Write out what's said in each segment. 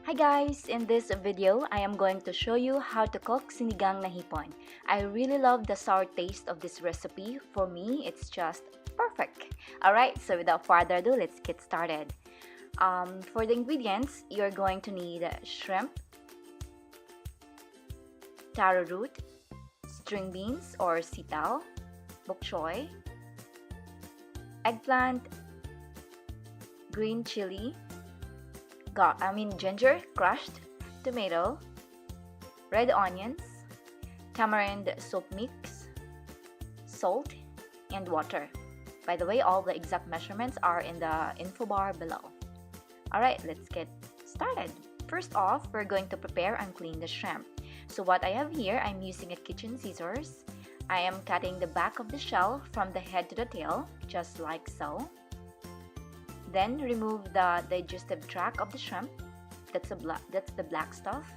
Hi guys! In this video, I am going to show you how to cook sinigang na hipon. I really love the sour taste of this recipe. For me, it's just perfect. Alright, so without further ado, let's get started. For the ingredients, you're going to need shrimp, taro root, string beans or sitaw, bok choy, eggplant, green chili, ginger crushed, tomato, red onions, tamarind soup mix, salt, and water. By the way, all the exact measurements are in the info bar below. Alright, let's get started. First off, we're going to prepare and clean the shrimp. So what I have here, I'm using a kitchen scissors. I am cutting the back of the shell from the head to the tail, just like so. Then remove the digestive tract of the shrimp. That's the black stuff.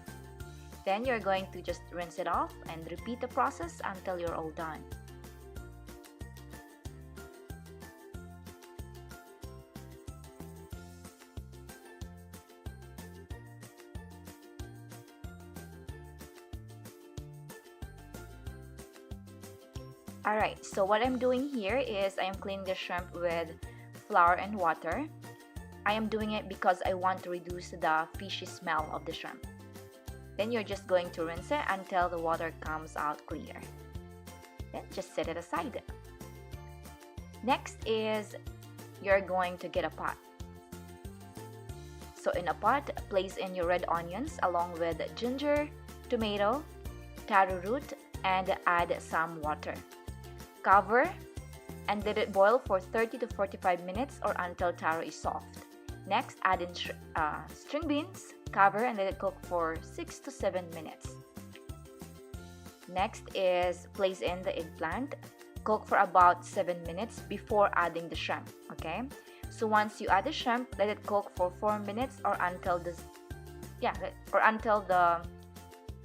Then you're going to just rinse it off and repeat the process until you're all done. Alright, so what I'm doing here is I am cleaning the shrimp with flour and water. I am doing it because I want to reduce the fishy smell of the shrimp. Then you're just going to rinse it until the water comes out clear. Then just set it aside. Next is you're going to get a pot. So in a pot, place in your red onions along with ginger, tomato, taro root, and add some water. Cover and let it boil for 30 to 45 minutes or until taro is soft. Next, add in string beans, cover and let it cook for 6 to 7 minutes. Next is place in the eggplant. Cook for about 7 minutes before adding the shrimp, okay? So once you add the shrimp, let it cook for 4 minutes or until the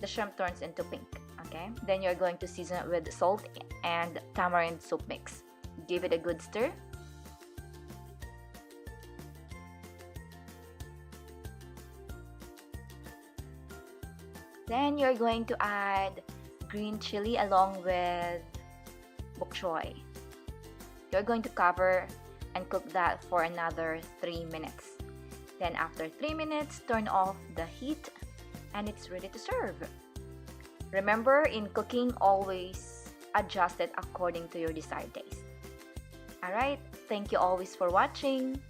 shrimp turns into pink, okay? Then you're going to season it with salt and tamarind soup mix. Give it a good stir. Then you're going to add green chili along with bok choy. You're going to cover and cook that for another 3 minutes. Then after 3 minutes, turn off the heat and it's ready to serve. Remember, in cooking, always adjust it according to your desired taste. Alright, thank you always for watching.